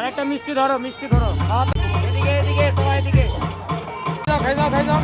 একটা মিষ্টি ধরো, মিষ্টি ধরো। এদিকে এদিকে সবাই এদিকে। খাই যাও খাই যাও।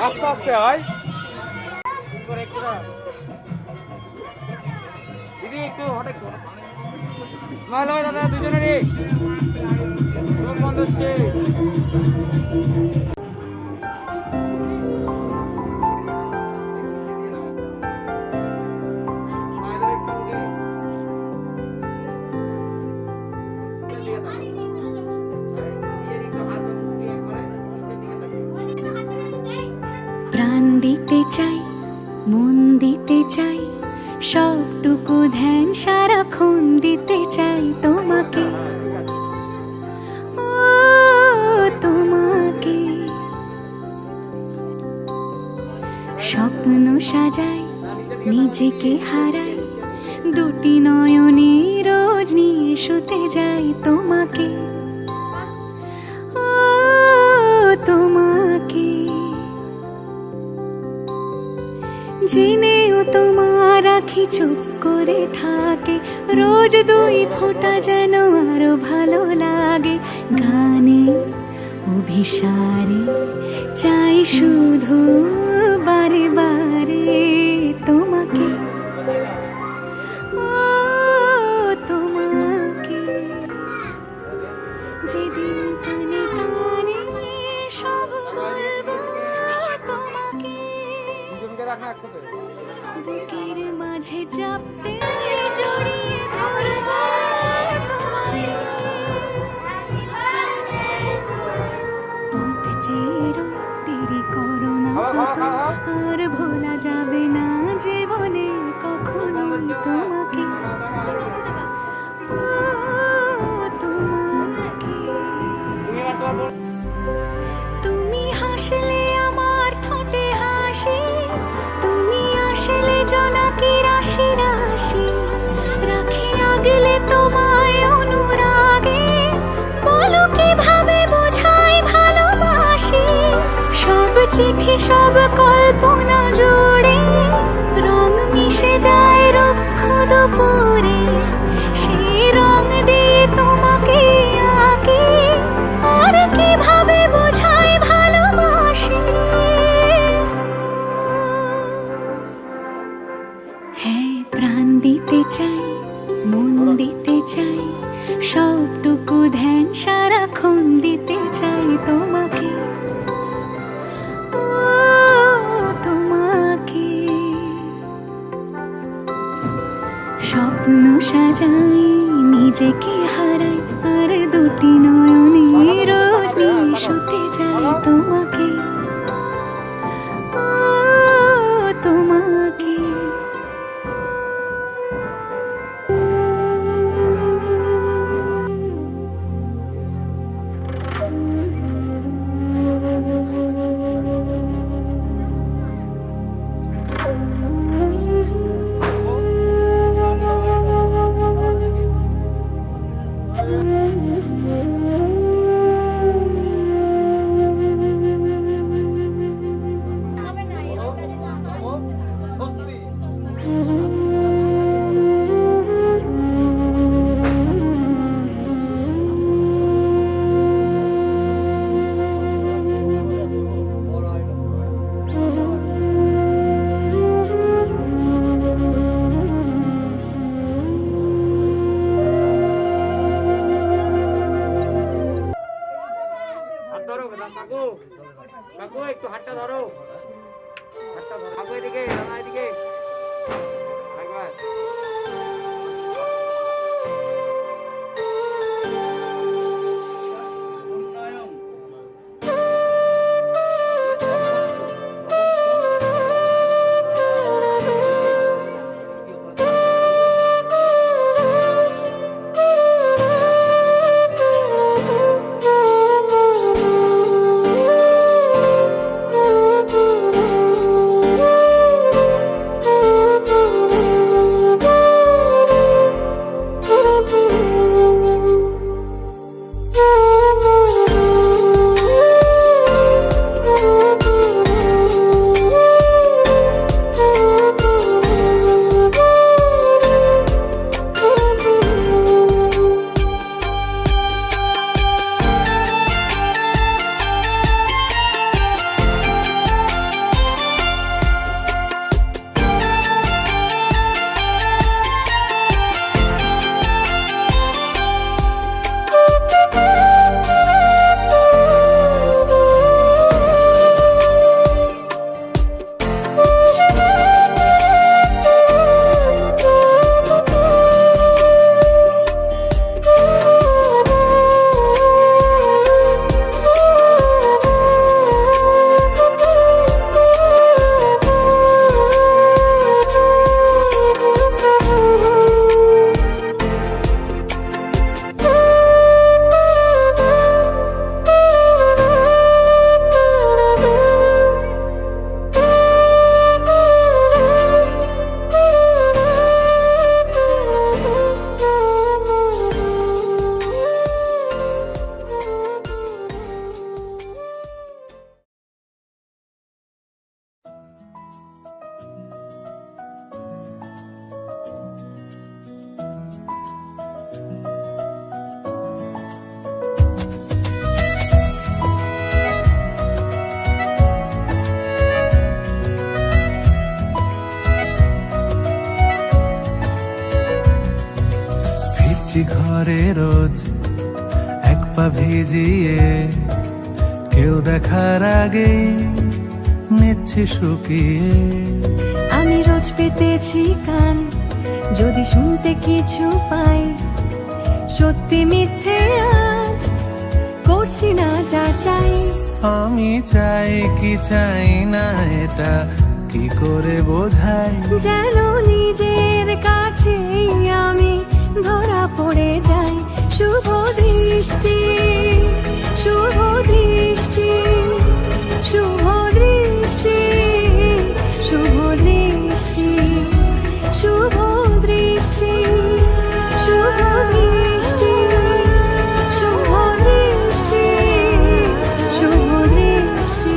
আস্তে আস্তে হয় দিদি, একটু হঠাৎ স্মাইল হয় দাদা, দুজনেরই চোখ বন্ধ হচ্ছে। প্রাণ দিতে চাই, মন দিতে চাই, সবটুকু ধ্যান সারাক্ষণ দিতে চাই তোমাকে, ও তোমাকে। স্বপ্ন সাজাই, নিজেকে হারাই, দুটি নয়নে রোজ নিয়ে শুতে যাই তোমাকে, ও তোমাকে। জেনেও তোমার আখি চুপ করে থাকে, রোজ দুই ফোঁটা যেন আরো ভালো লাগে। গানে অভিসারে চাই শুধু বারে বারে তোমাকে, ও তোমাকে। যেদিন কানে কানে সব বলবো তোমাকে, বুকের মাঝে চাপতে জড়িয়ে ধরবো তোমাকে। পথ চেরো দেরি করো না যত, আর ভোলা যাবে না জীবনে কখনোই তোমাকে, ও তোমাকে। তুমি হাসলে আমার ঠোঁটে হাসি, তুমি আসলে জোনাকি রাশি রাশি, রাখি আগলে তোমায় অনুরাগে, বলো কিভাবে বোঝাই ভালোবাসি। সব চিঠি সব কল্পনা জুড়ে রং মিশে যায় রুক্ষ দুপুরে, সেই রং দিয়ে তোমাকে আঁকি, আর কিভাবে বোঝাই ভালোবাসি। হ্যাঁ, প্রাণ দিতে চাই, মন দিতে চাই, সবটুকু ধ্যান সারাক্ষণ দিতে চাই তোমাকে, ও তোমাকে। স্বপ্ন সাজাই, নিজেকে হারাই, আর দুটি নয়নে রোজ নিয়ে শুতে যাই তোমাকে, ও তোমাকে। আসি ঘরে রোজ এক পা ভিজিয়ে, কেউ দেখার আগেই নিচ্ছি শুকিয়ে। আমি রোজ পেতেছি কান, যদি শুনতে কিছু পাই, সত্যি মিথ্যে আজ করছি না যা চাই। আমি চাই কি চাই না এটা কি করে বোঝাই, যেন নিজের কাছেই আমি ধরা পড়ে যাই। শুভ দৃষ্টি, শুভ দৃষ্টি, শুভ দৃষ্টি, শুভ দৃষ্টি, শুভ দৃষ্টি, শুভ দৃষ্টি, শুভ দৃষ্টি, শুভ দৃষ্টি।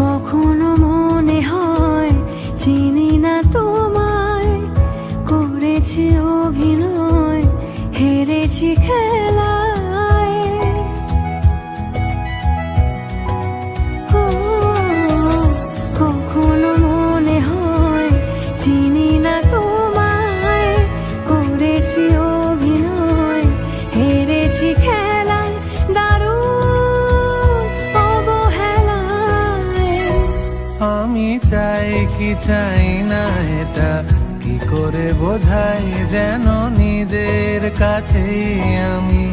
কখনো মনে হয় চিনি না তোমায়, করেছি অভিনয়, হেরেছি খেলায়। ও, কখনো মনে হয় চিনি না তোমায়, করেছি অভিনয়, হেরেছি খেলায়, দারুণ অবহেলায়। আমি চাই কি চাই না এটা কি করে বোঝাই, যেন নিজের কাছেই আমি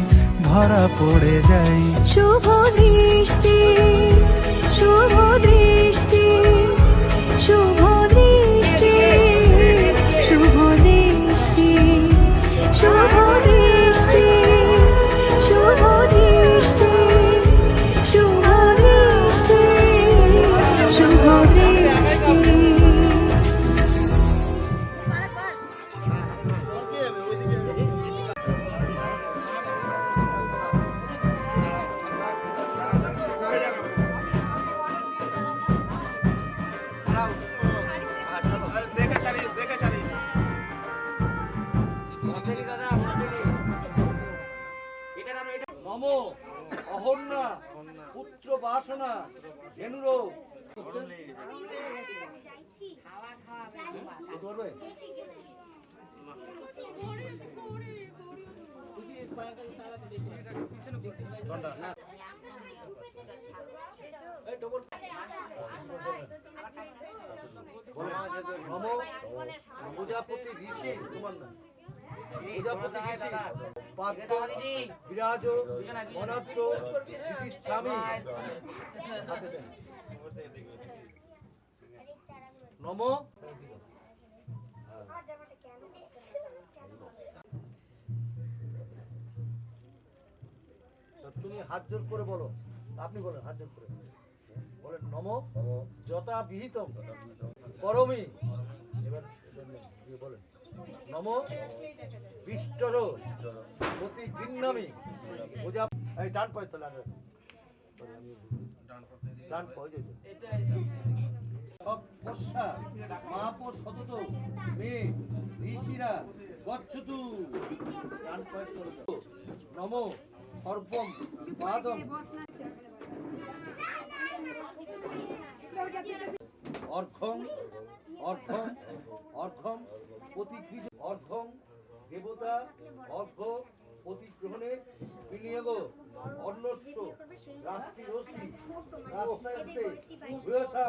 ধরা পড়ে যাই। শুভ দৃষ্টি, শুভ দৃষ্টি, শুভ দৃষ্টি, শুভ দৃষ্টি, শুভ দৃষ্টি, শুভ দৃষ্টি, শুভ দৃষ্টি, শুভ দৃষ্টি। নম অহন্যা পুত্র বাসনা ধেনুর। প্রজাপতি ঋষি, তোমার নাম প্রজাপতি ঋষি, পাদ্য বিরাজ অনাত্ম স্বামী। নম তুমি হাত জোর করে বলো, আপনি বলেন হাত জোর করে বলেন নম যথা বিহিতম করমি। এবার বলেন নম বিষ্টর প্রতি গৃহ্ণামি। এই ডান পায়ে তো লাগে, ডান পায়ে সব বর্ষা মাপ সতত মেয়ে ঋষিরা গচ্ছতু। ডান পায়ে তো নম সর্বম পাদম অর্ঘম অর্ঘম অর্ঘম প্রতিকৃত অর্ঘম দেবতা অর্ঘ প্রতিগ্রহণে বিনিয়োগ অন্নস্য রাত্রি রশ্মি রাস্তায় ভূয়সা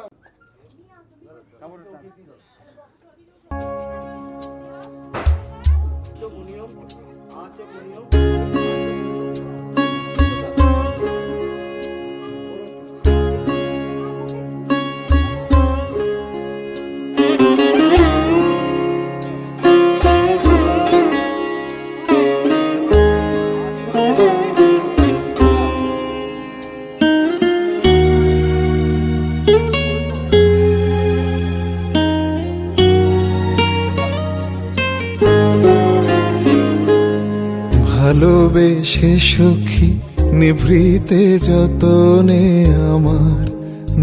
মুনিয়ম আচমনিয়ম। ভালোবেসে সখী নিভৃতে যতনে আমার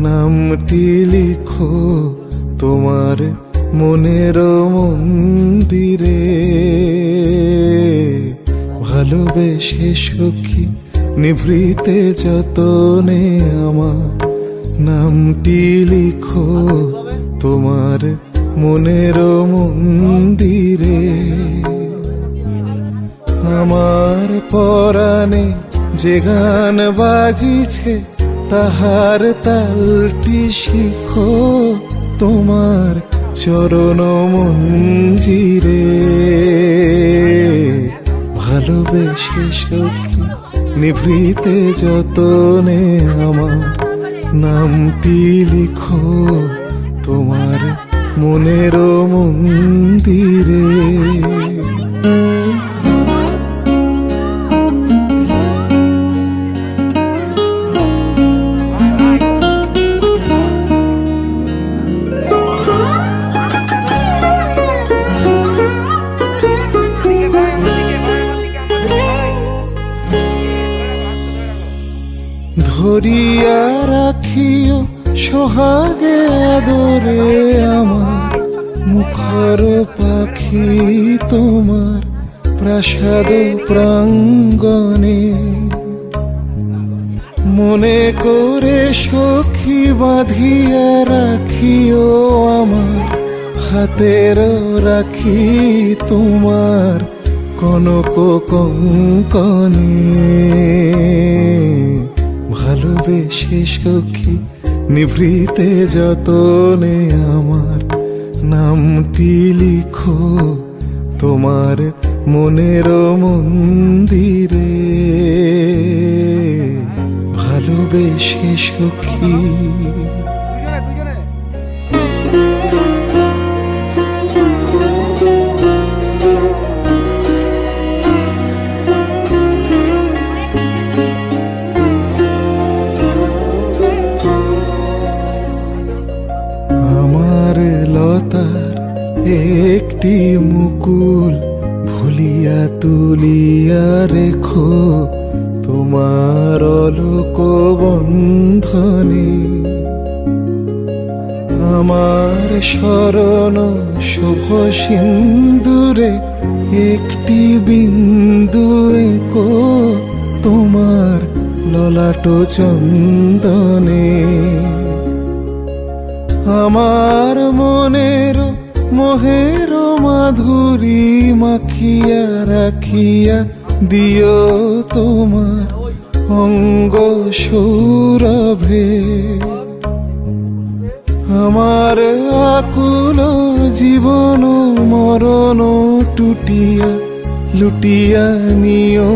নামটি লিখো তোমার মনের মন্দিরে। ভালোবেসে সখী নিভৃতে যতনে আমার নামটি লিখো তোমার মনের মন্দিরে। আমার পরাণে যে গান বাজিছে তাহার তালটি শিখো তোমার চরণ মঞ্জিরে। ভালোবেসে সখী নিভৃতে যতনে আমার নামটি লিখো তোমার মনের মন্দিরে। ধরিয়া রাখিও সোহাগে আদরে আমার মুখর পাখি তোমার প্রাসাদ প্রাঙ্গণে। মনে করে সখী বাঁধিয়া রাখিও আমার হাতের রাখি তোমার কনক কঙ্কনে। ভালোবেসে সখী নিভৃতে যতনে আমার নামটি লিখো তোমার মনের মন্দিরে। ভালোবেসে সখী একটি মুকুল ভুলিয়া তুলিয়া রেখো তোমার অলোক বন্ধনে। আমার শরণ শুভ সিন্দুরে একটি বিন্দু এঁকো তোমার ললাট চন্দনে। আমার মনের মোহের মাধুরী মাখিয়া রাখিয়া দিও তোমার অঙ্গ সৌরভে। আমার আকুল জীবন মরণ টুটিয়া লুটিয়া নিও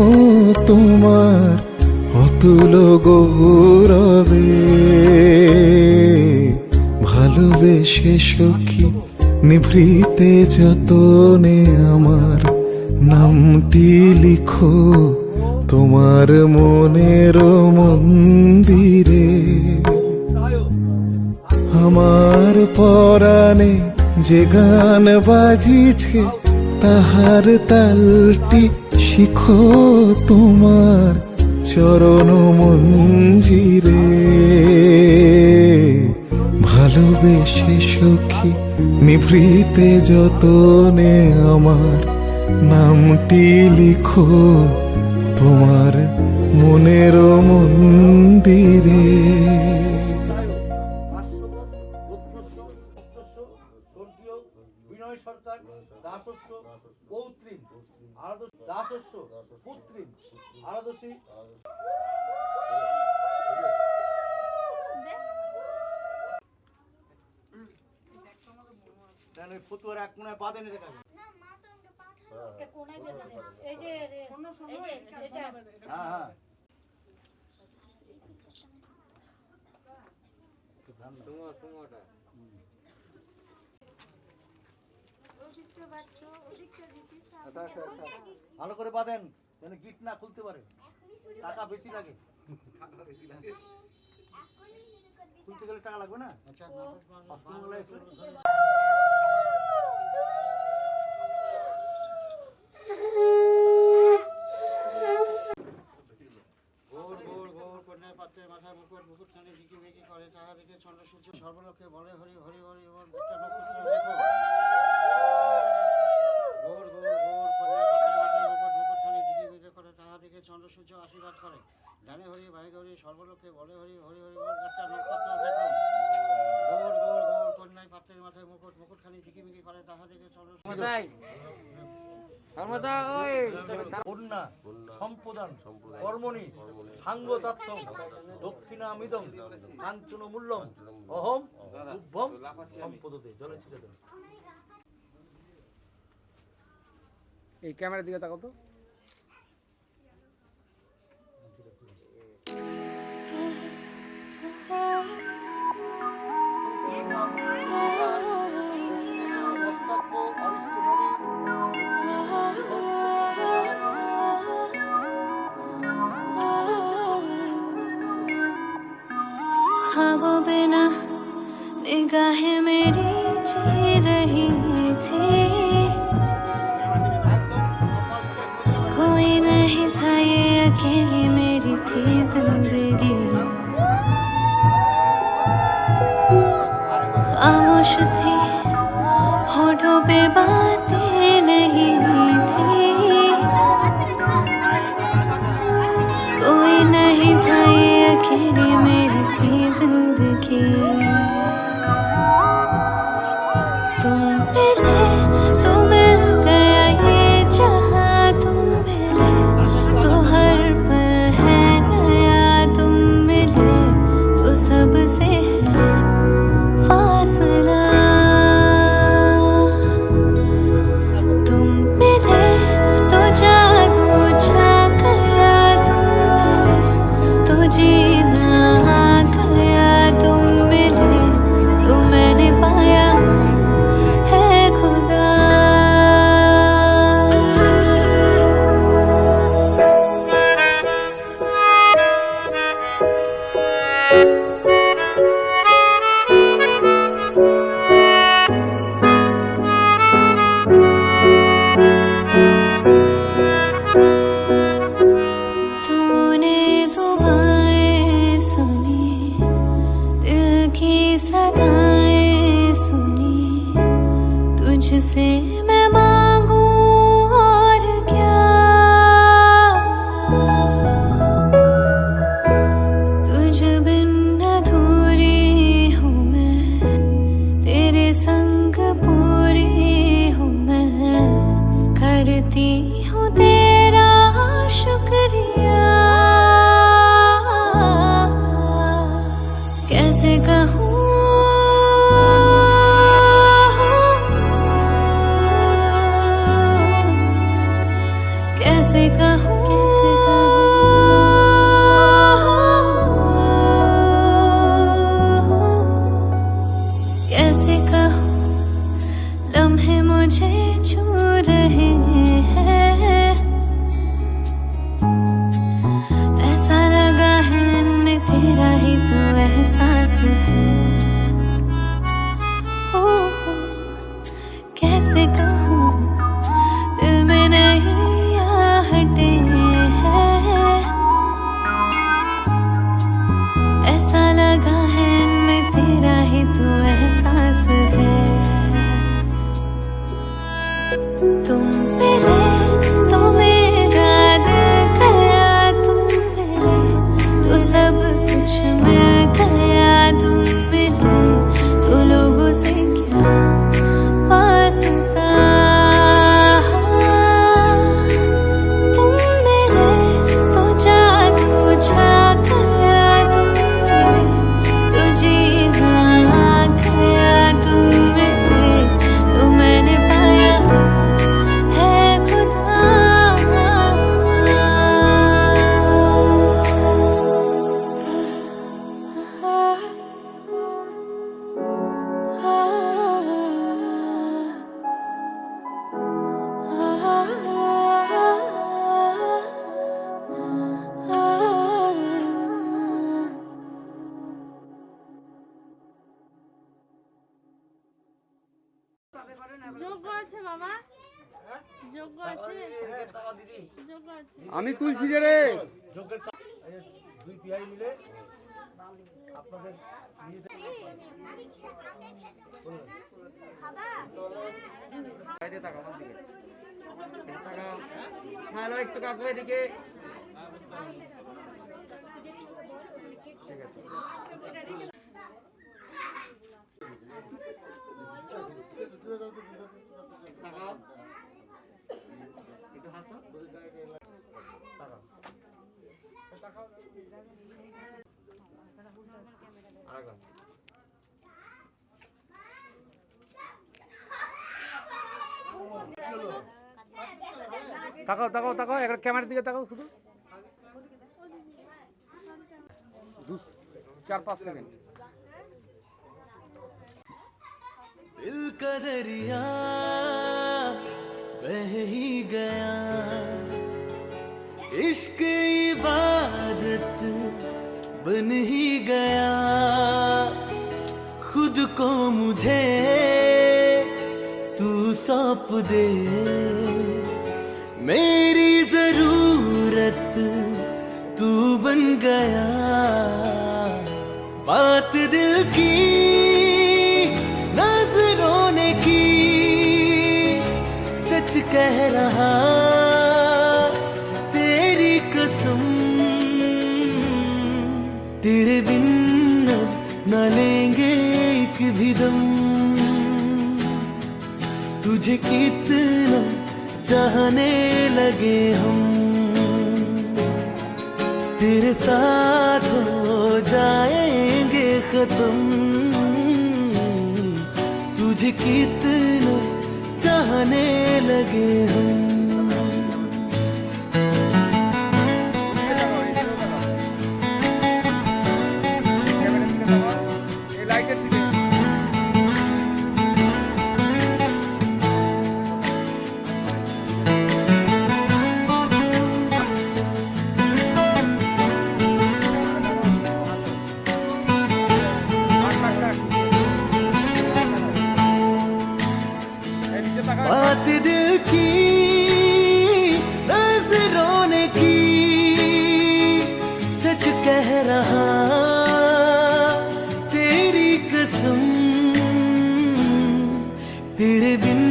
তোমার অতুল গৌরবে। ভালোবেসে সখী নিভৃতে যতনে আমার নামটি লিখো তোমার মনের মন্দিরে। আমার পরাণে যে গান বাজিছে তাহার তালটি শিখো তোমার চরণ মঞ্জিরে। ভালোবেসে সখী নিভৃতে যতনে আমার নামটি লিখো তোমার মনের মন্দিরে। বিনয় সরকার দাসস্য পৌত্রীম দাসস্য পুত্রীম আরাদসী। ফতুয়ার এক কোনায় বাঁধে নিয়ে দেখাবে। হ্যাঁ ভালো করে বাঁধেন যেন গিট না খুলতে পারে। টাকা বেশি লাগে, খুলতে গেলে টাকা লাগবে না। সর্বলোকে বলে হরি হরি হরি বল একটা নক্ষত্র দেখো গৌর গৌর গৌর কন্যায় পাত্রের মাথায় মুকুট মুকুটখানি ঝিকিমিকি করে তাহা দেখে চলো কন্যা সম্পদান কর্মণি সাঙ্গ তত্ত্ব দক্ষিণামিদং কাঞ্চন মূল্যম অহম উভম সম্পদতে জলে ছিটে দেন। এই ক্যামেরার দিকে তাকাও তো। ख्वाबों बिना निगाहें मेरी जी रही थी, कोई नहीं था ये अकेली मेरी थी जिंदगी। खामोश थी होठों पे बातें नहीं थी, कोई नहीं था ये अकेली मेरी थी जिंदगी। तुम मिले तो मिल गया ये जहां, तुम मिले तो हर पल है नया, तुम मिले तो सबसे है फासला। तुम मिले तो जादू छा गया, तुम मिले तो जीना आ गया, तुम मिले तो मैंने पाया है खुदा। तूने दुआएं सुनी, दिल की सदाएं सुनी, तुझसे मैं मांगू और क्या। तुझ बिन अधूरी हूँ मैं, तेरे संग पूरी हूँ मैं, करती हूँ तेरा शुक्रिया। कैसे कहूँ कैसे कहूँ कैसे कहूँ लम्हे मुझे छू रहे हैं, ऐसा लगा है इनमें तेरा ही तो एहसास है। ओ, कैसे कहूँ दिल में नहीं आहटे हैं, ऐसा लगा है इनमें तेरा ही तो एहसास है। तुम मिले तो मेरा दिल गया, तुम मिले तो सब कुछ मिल गया, तुम मिले तो लोगों से क्या वास्ता। तुम मिले तो जादू छा गया, तुम मिले तो जीना आ गया, तुम मिले तो मैंने पाया है खुदा। যোগ্য আছে বাবা, যোগ্য আছে, যোগ্য আছে। আমি তুলছি যে রে। যজ্ঞের এই যে দুই পিয়াই মিলে আপনাদের নিজেদের বলুন। বাইরে তাকাও আমার দিকে, এদিকে তাকাও। হ্যালো একটু কাকু এদিকে। ঠিক আছে। তাকাও, একটু হাসো, তাকাও, তাকাও, আরেকবার। তাকাও তাকাও তাকাও, একবার ক্যামেরার দিকে তাকাও শুধু 4-5 সেকেন্ড। दिल का दरिया बह ही गया, इश्क इबादत बन ही गया, खुद को मुझे तू सौंप दे, मेरी जरूरत तू बन गया, बात दिल की नजरों ने की, सच कह रहा तेरी कसम, तेरे बिन अब न लेंगे एक भी दम, तुझे कितना चाहने लगे हम, तेरे साथ हो जाएंगे खत्म, तुझे कितना चाहने लगे हम। बात दिल की नजरों ने की, सच कह रहा तेरी कसम, तेरे बिन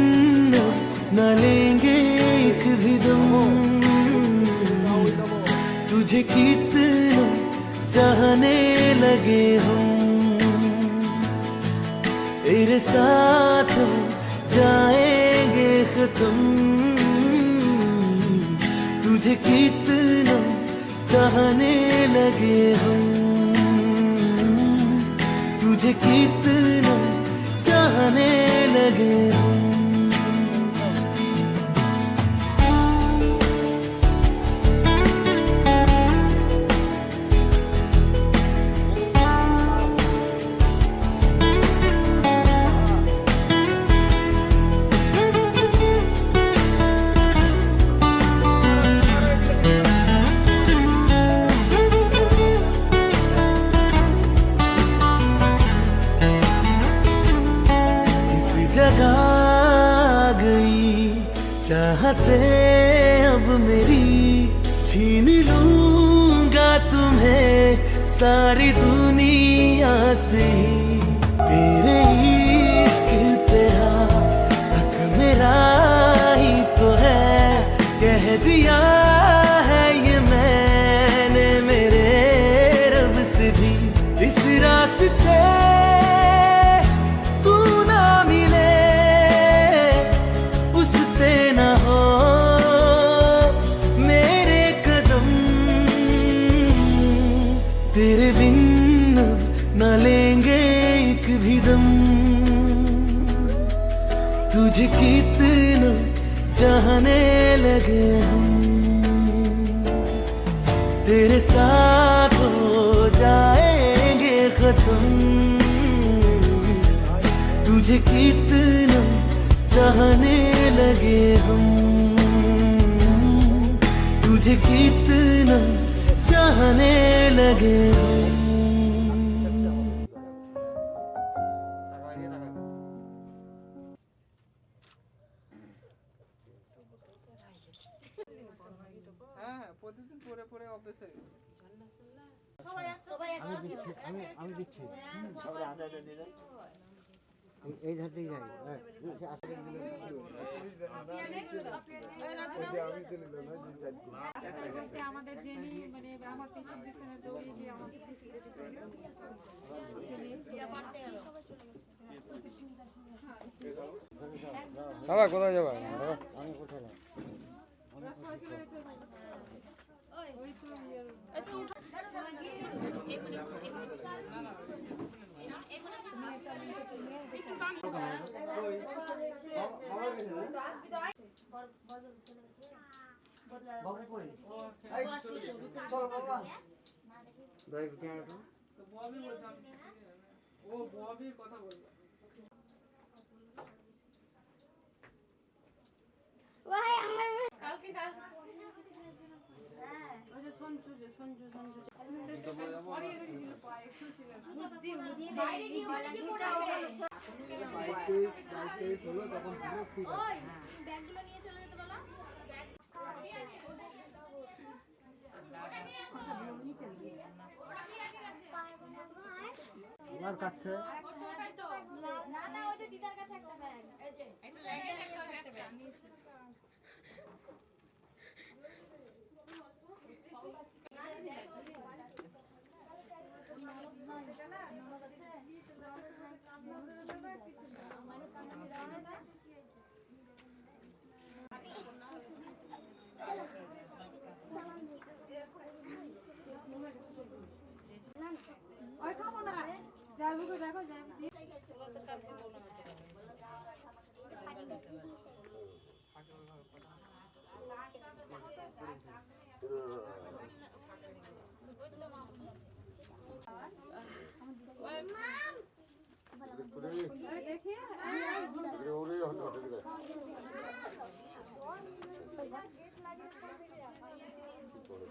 न लेंगे एक भी दम, तुझे कितना चाहने लगे हम, तेरे साथ जाएंगे खत्म, तुझे कितना चाहने लगे हम, तुझे कितना चाहने लगे हम। जगा गई चाहते अब मेरी, छीन लूंगा तुम्हें सारी दुनिया से, तेरे इश्क तेरा हक मेरा ही तो है, कह दिया है ये मैंने मेरे रब से भी, इस रास्ते तेरे बिन न लेंगे एक भी दम, तुझे कितना चाहने लगे हम, तेरे साथ हो जाएंगे खत्म, तुझे कितना चाहने लगे हम, तुझे कितना चाहने लगे हम। হ্যাঁ, প্রতিদিন পরে পরে অভ্যেস হয়ে গেছে। আমি দিচ্ছি সবাই আদা আদা দিয়ে দেন, এই ধার থেকে যাই, হ্যাঁ আসলে আমাদের যিনি মানে আমার পিছন পিছনে দৌড়িয়ে গিয়ে আমাদের বাবা কোথায় যাবা আমি কোথায় না চল বাবা তো ববি বলছিলাম ও ববির কথা বলবে ব্যাগগুলো নিয়ে চলে যেতে বলো আমার কাছে না না ওই যে দিদার কাছে একটা ব্যাগ এটা লাগে একটা ব্যাগ ওই খাবো না যাইবো দেখো যাইবো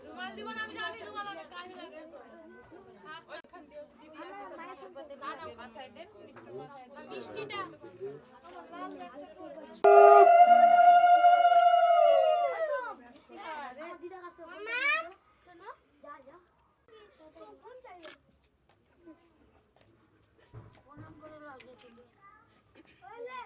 রুমাল দিব না আমি জানি রুমাল অনেক কাজে লাগে ওইখান দিয়ে দিদি আছে গানা মাথায় দেন মিষ্টিটা দিদা কাছে মামা শোনো যা যা ফোন চাইলে ফোন নাম্বার লাগে তুমি ওলে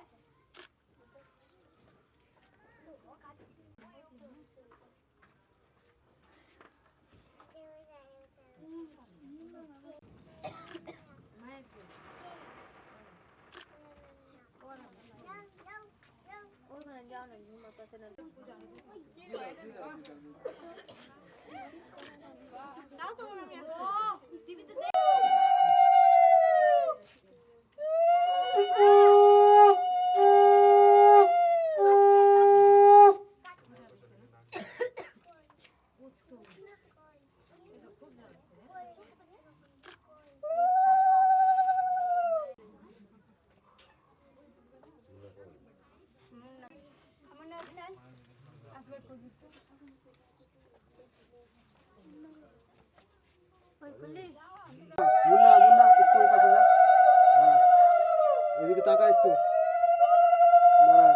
মুন্না মুন্না একটু ওই পাশে যা হ্যাঁ এদিকে তাকা একটু দাঁড়া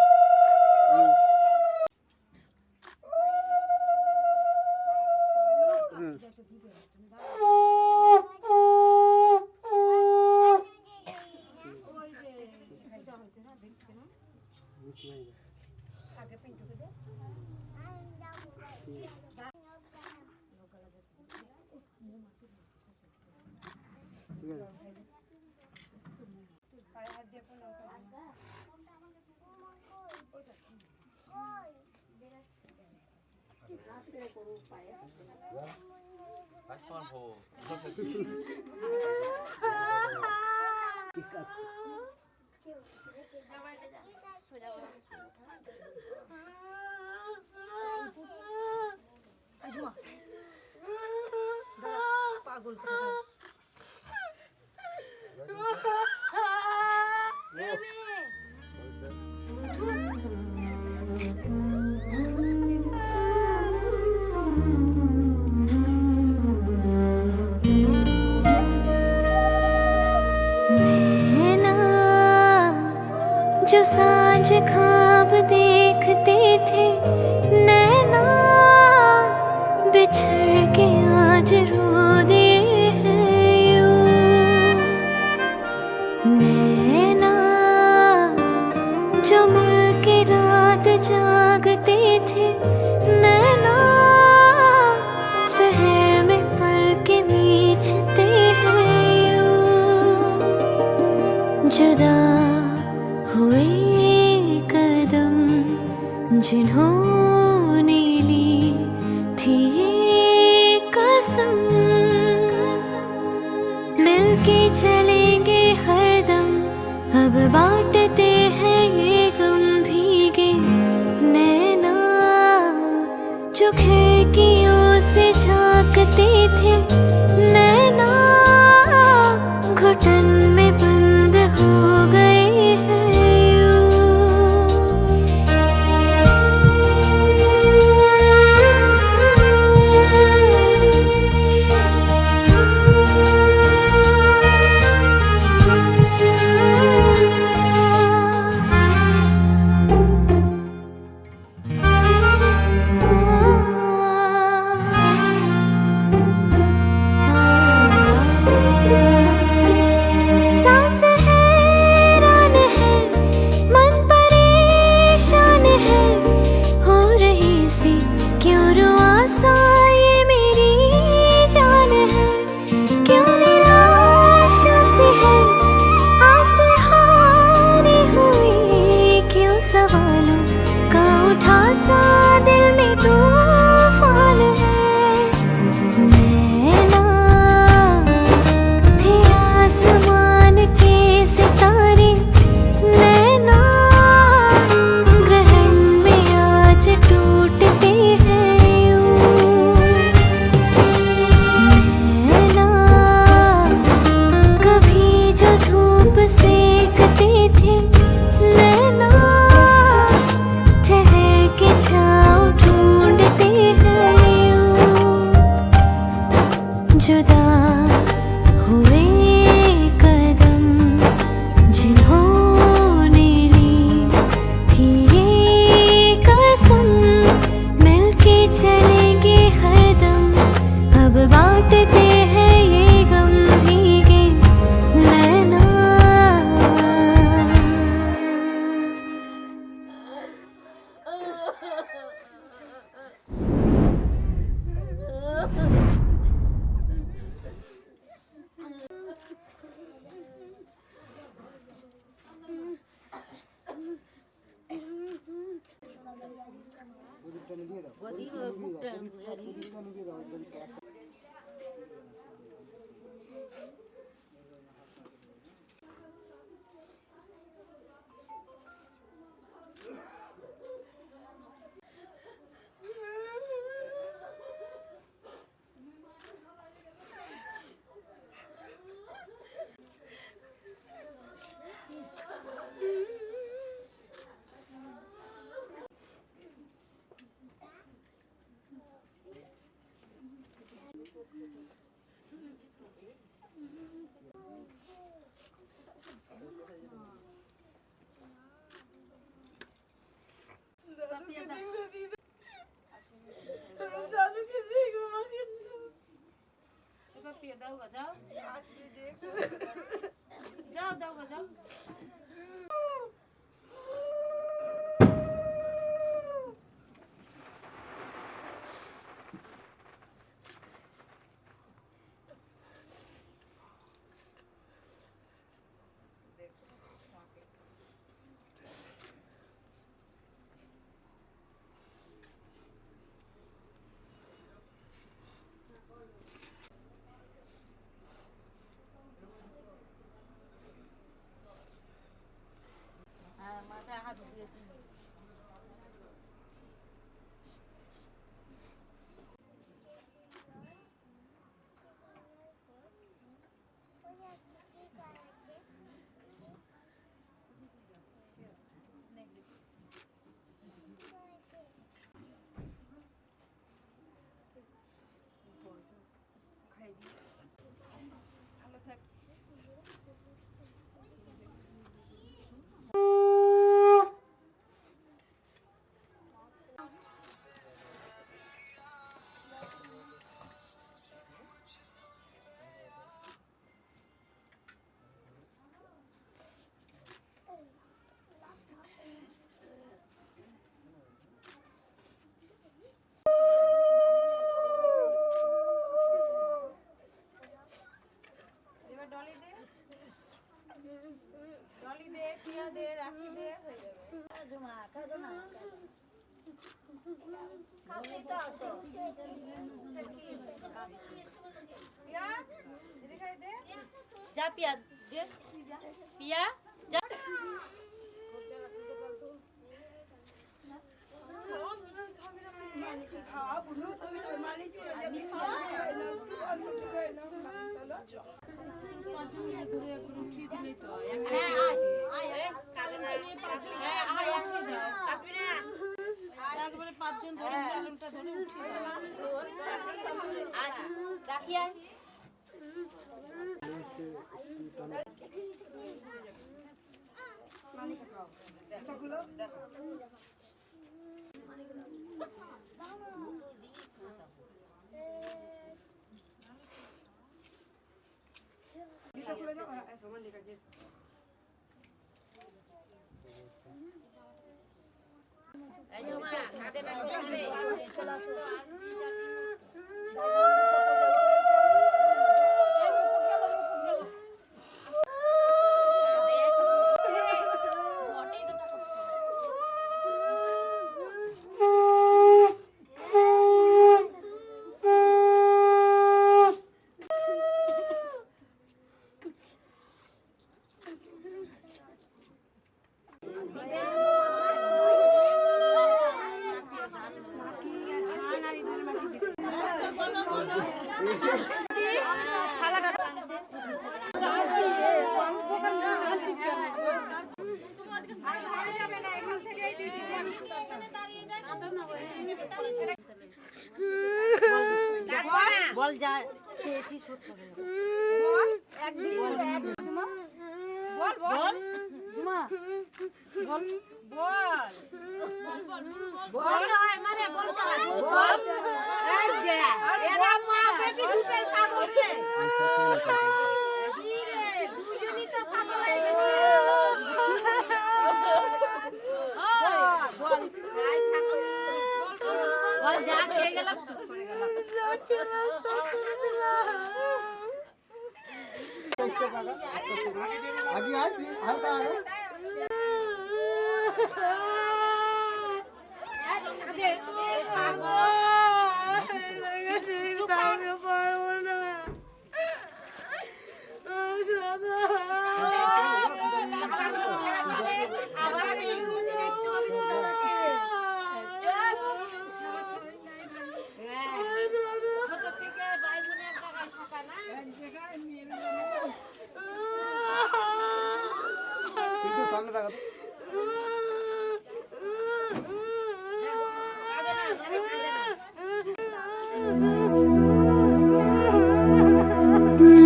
जो सांझ ख्वाब देखते थे नैना बिछड़ के आज रो दे हैं यूं। नैना जो मिल के रात जाग जिन्होंने ली थी ये कसम, मिलके चलेंगे हरदम, अब बांटते हैं ये गम। भीगे नैना जो खिड़कियों से झांकते थे, नैना घुटन में बंद हो गए हैं यूं। सांस हैरान है, मन परेशान है, हो रही सी क्यों रुआसा ये मेरी जान है। क्यों निराशा सी है, आसे हारी हुई, क्यों सवालों का उठा सा दिल में तूफान है। नैना थे आसमान के सितारे, नैना ग्रहण में आज टूटते हैं यूं। नैना कभी जो धूप सेकते थे, नैना ठहर के छाँव ढूंढते हैं यूं। जुदा हुए कदम जिन्होंने ली थी ये कसम, मिलके चलेंगे हरदम, अब बांटते हैं ये गम। भीगे नैना जा पिया दे पिया जा রাখিয়া বল যা কি শোধ করে বল একদিন বল বল বল মা বল বল বল হয় মানে বল বল এই যে এরা মা বেটি দুটোই পাগল হচ্ছে ধীরে দুজনই তো পাগল হয়ে গেছে বল রাই থাকো বল যা খেয়ে গেলাম চুপ করে গেলাম आगे आए हल्का आगे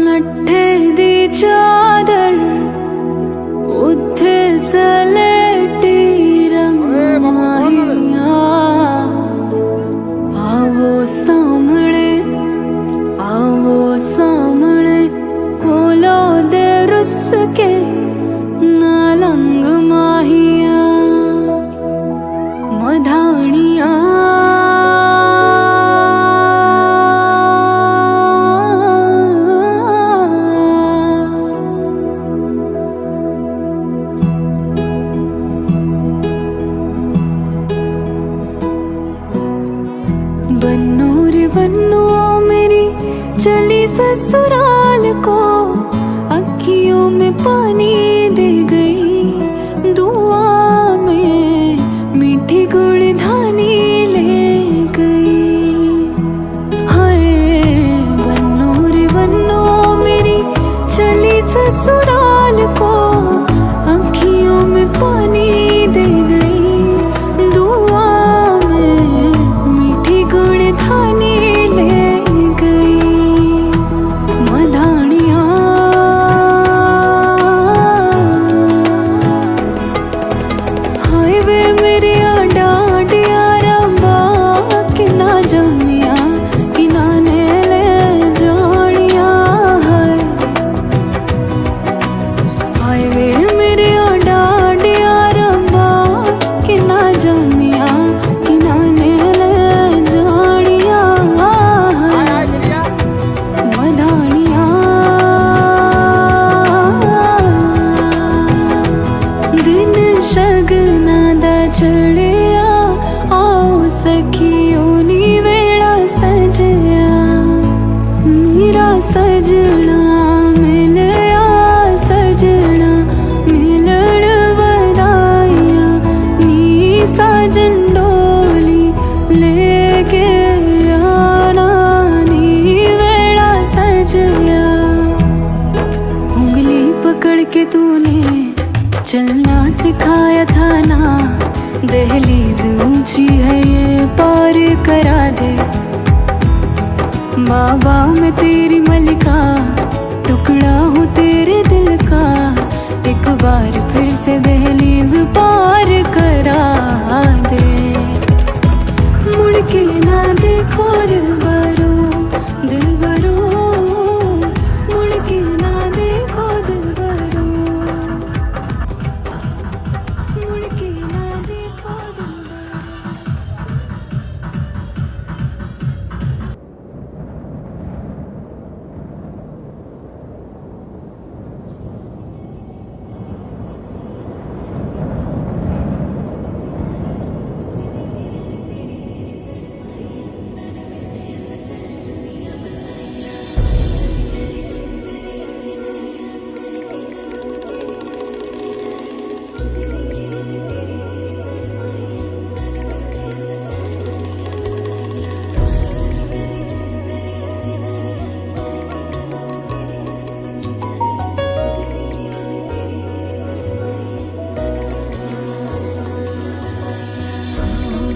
लट्ठे दी चादर उत्थे सलेटी रंग माहिया आवो सामने कोलो दे रुस के नालंग माहिया मधानिया बन्नू मेरी चली ससुराल को अखियों में पानी दे गई दुआ में मीठी गुड़धानी ले गई हाय बन्नू मेरी चली ससुराल को अखियों में पानी दे गई दुआ में मीठी गुड़धानी ले गई मधानिया ऊंची है ये पार करा दे। बाबा मैं तेरी मलिका, टुकड़ा हूँ तेरे दिल का, एक बार फिर से दहलीज पार करा दे। मुड़ के ना देखो दिलबरो, दिलबरो, मुड़ के ना देखो दिलबरो, मुड़ के ना देखो दिलबरो।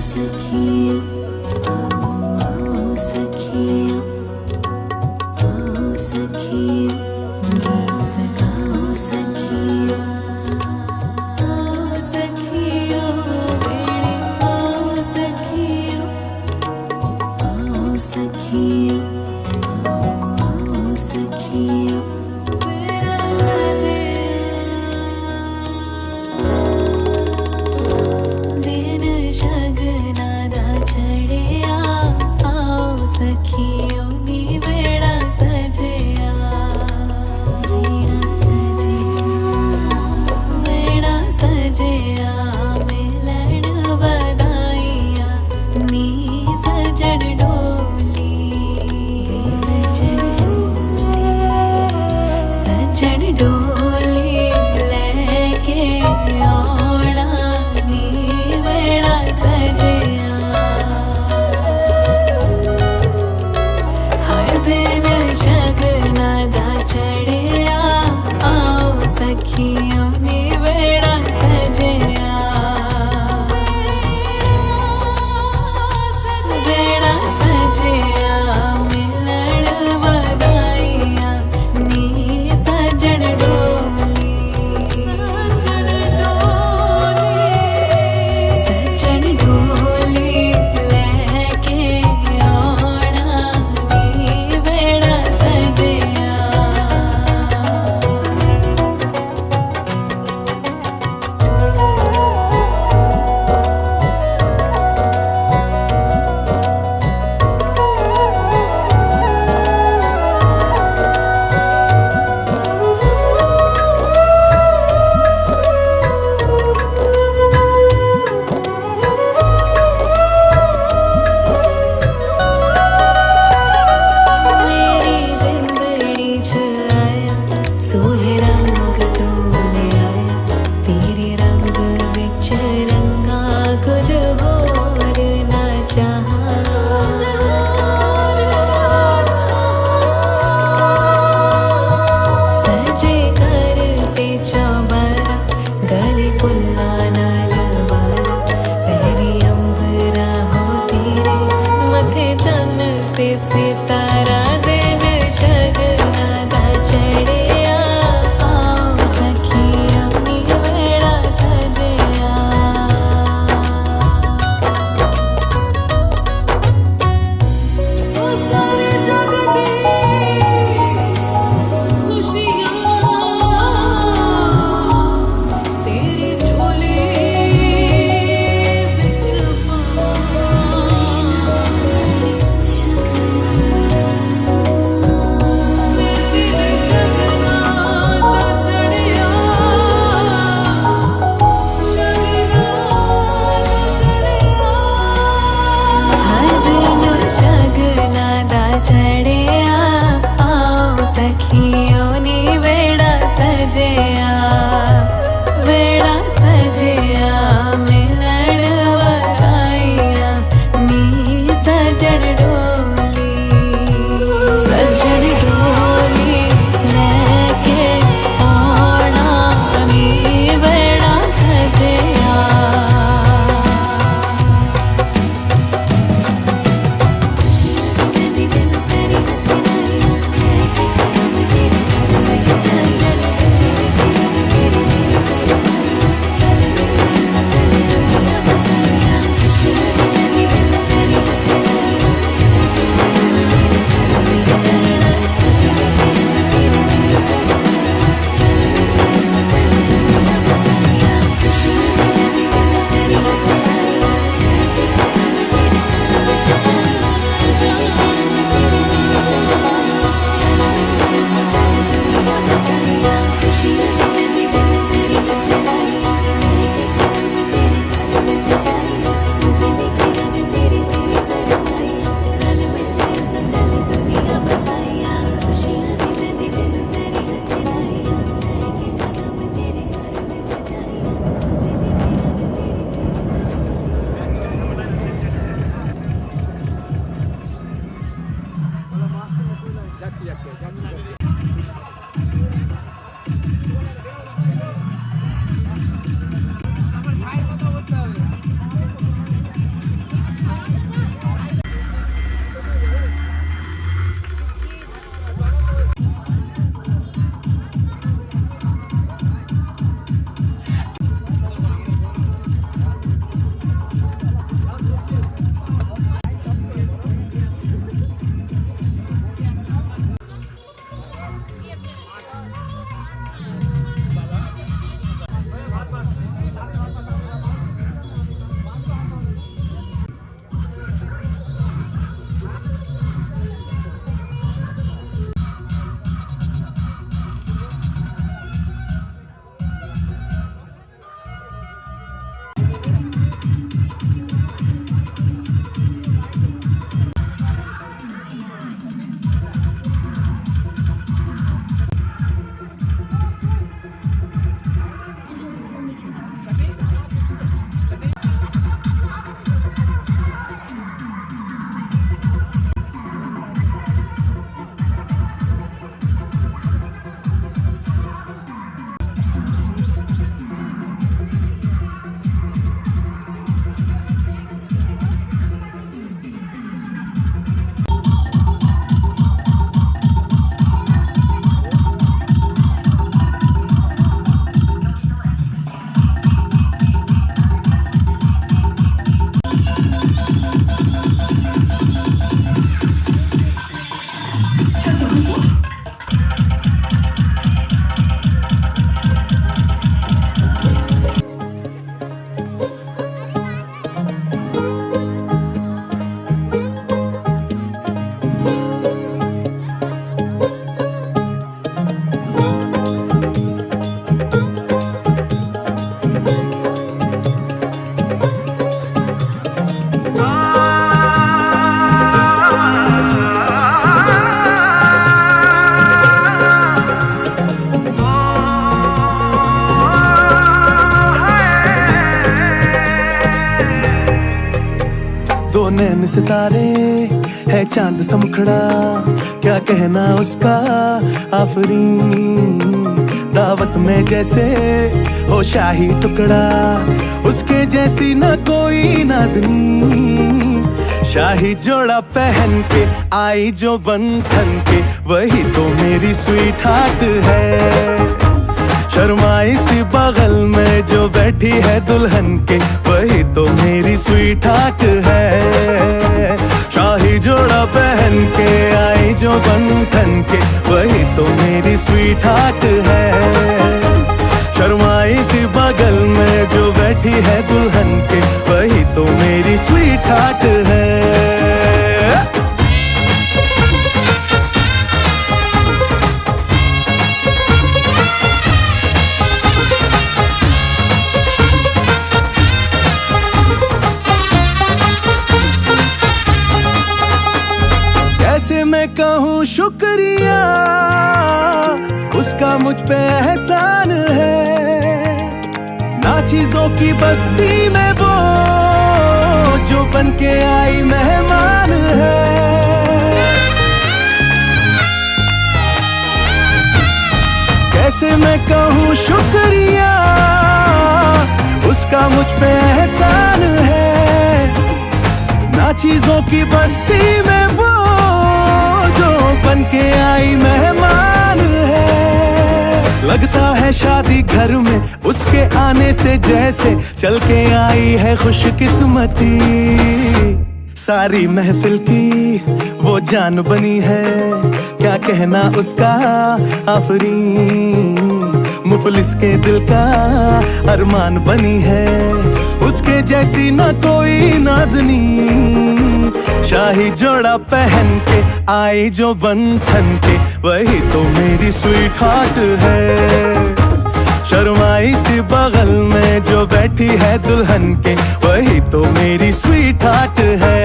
सखिया, सखिया, सखिया, गीत गाओ सखिया, सखिया, बेड़े आओ सखिया, सखिया, सखिया, बेड़ा सजे दिन शगना दा चढ़िया, आओ सखियों नी बेड़ा सजिया, बेड़ा सजिया, बेड़ा सजिया, मिलन बधाइया नी सजन डोली, सजन डोली, सजन डोली लेके आना नी बेड़ा सजिया। हर दिन शगना दा चढ़िया, आओ सखियों ने बेड़ा सजिया, बेड़ा सजिया, मिलन बधाइया नी सजन डोली, सजन डोली, सजन डोली लेके आना नी बेड़ा सजिया। मेरी जिंदड़ी च आया सोहे रंग तूने आया, तेरे रंग विच रंगा कुछ होर ना चाहा, सजे घर ते चौबारा गले फुल्ला नाल वाला, पैरी अंबरा हो तेरे मथे चन्न ते सितारा, दिन शगना दा चढ़िया, आओ सखिया नी बेड़ा सजिया। दो नैन सितारे है चांद सा मुखड़ा, क्या कहना उसका आफरीन। दावत में जैसे हो शाही टुकड़ा, उसके जैसी न कोई नाज़नीन। शाही जोड़ा पहन के आई जो बन ठन के, वही तो मेरी स्वीट हार्ट है। शर्माई सी बगल में जो बैठी है दुल्हन के, वही तो मेरी स्वीट हार्ट है। शाही जोड़ा पहन के आई जो बन ठन के, वही तो मेरी स्वीट हार्ट है। शर्माई सी बगल में जो बैठी है दुल्हन के, वही तो मेरी स्वीट हार्ट है। कैसे मैं कहूँ शुक्रिया, उसका मुझ पे एहसान है। ना चीजों की बस्ती में वो जो बन के आई मेहमान है। कैसे मैं कहूँ शुक्रिया, उसका मुझ पे एहसान है। ना चीजों की बस्ती में वो जो बन के आई मेहमान है। लगता है शादी घर में उसके आने से जैसे चल के आई है खुशकिस्मती। सारी महफिल की वो जान बनी है, क्या कहना उसका आफरीन। मुफलिस के दिल का अरमान बनी है, उसके जैसी ना कोई नाज़नीन। शाही जोड़ा पहन के आई जो बन ठन के, वही तो मेरी स्वीट हार्ट है। शर्माई सी बगल में जो बैठी है दुल्हन के, वही तो मेरी स्वीट हार्ट है।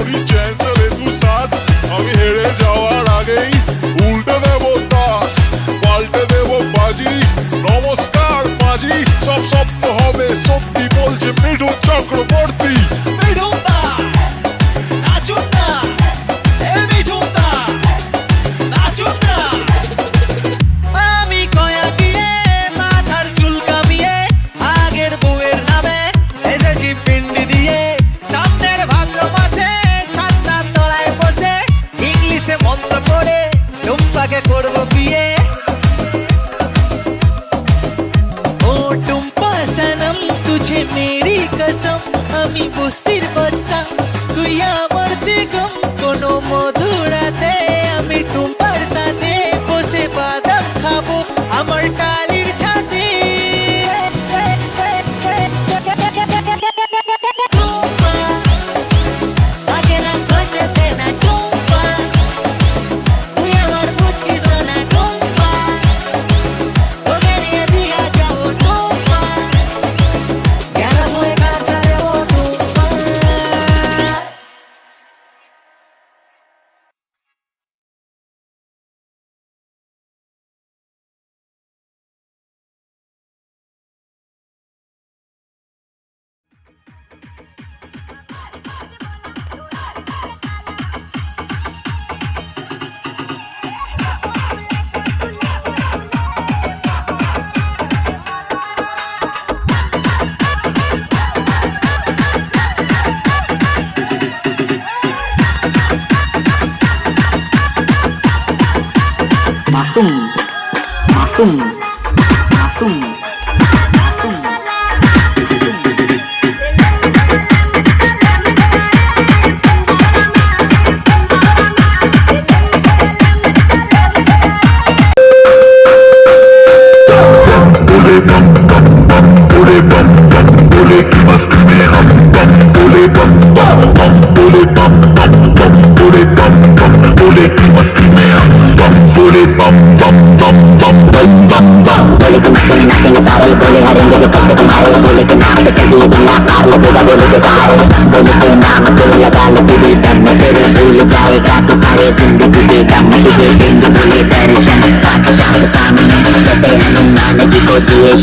করি চ্যান চলে তু শ্বাস আমি হেরে যাওয়ার আগেই উল্টে দেব তাস পাল্টে দেব বাজি নমস্কার মাঝি সব স্বপ্ন হবে সত্যি বলছে মিঠুন চক্রবর্তী আমি কয়া দিয়ে মাথার চুল কামিয়ে আগের বউয়ের নামে এসেছি পিন্ডি দিয়ে সামনের ভাদ্র মাসে ছান্নার তলায় বসে ইংলিশে মন্ত্র পড়ে টুম্পাকে করব বিয়ে ও টুম্পা সনম তুঝে মেরি কসম আমি বস্তির বাচ্চা তুই আমার বেগম কোনো মধুরাতে আমি টুম্পার সাথে বসে বাদাম খাবো আমার টালির ছাদে টুম্পা আগে না বসতে না টুম্পা তুই আমার মুচকি সোনা টুম্পা তোকে নিয়ে দিয়া যাবো টুম্পা গ্যারা হয়ে কাছে ও টুম্পা মাসুম মাসুম মাসুম মাসুম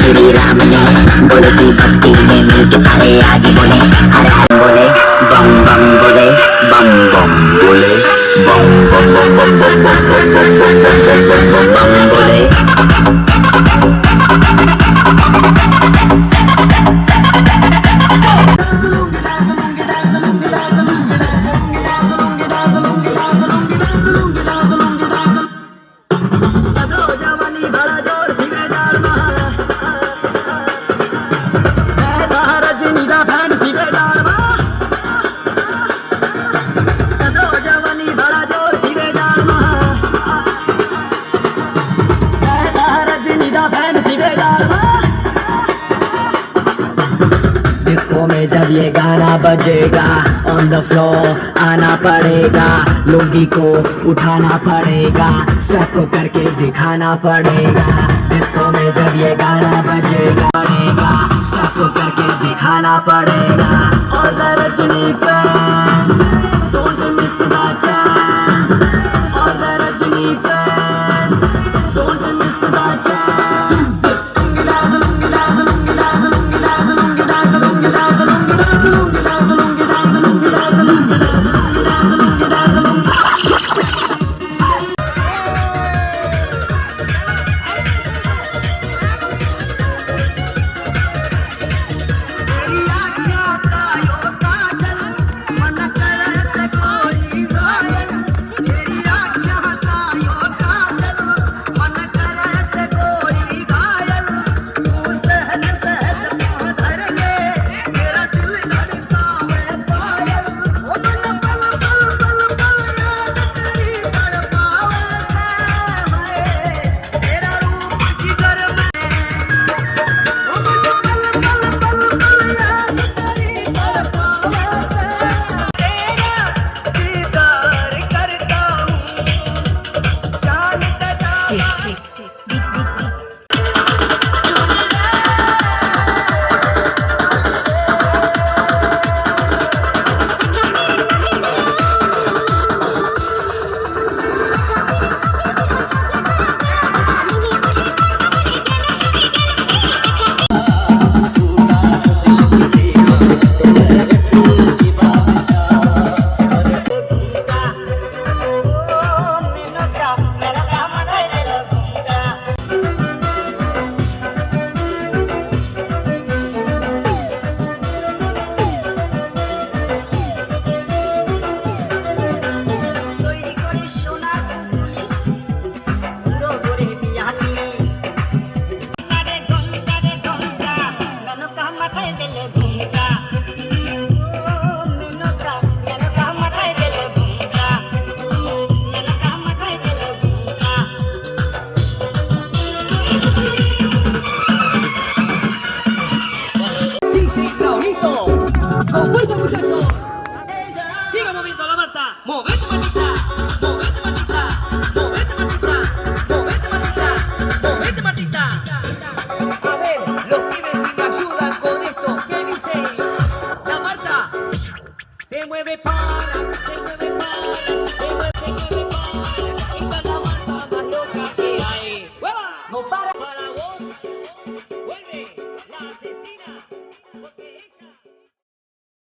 श्री राम ने बोले की भक्ति में मिलके सारे आज बोले हरे हरे बोले बम बम बोले बम बम बोले बम बम बम बम बम बम बम बम बम बम बम बोले डिस्को में जब ये गाना बजेगा ऑन द फ्लोर आना पड़ेगा लुंगी को उठाना पड़ेगा स्टेप करके दिखाना पड़ेगा डिस्को में जब ये गाना बजेगा स्टेप करके दिखाना पड़ेगा और the Rajni fan don't miss the chance और the Rajni fan don't miss the chance fuerza, muchachos. Siga moviendo la Marta. Movete, Martita. Movete, Martita. Movete, Martita. Movete, Martita. Movete, Martita. A ver, los pibes si me ayudan con esto. ¿Qué dice? La Marta se mueve para, se mueve para, se mueve para. Esta es la Marta más loca que hay. ¡Hueva! No para.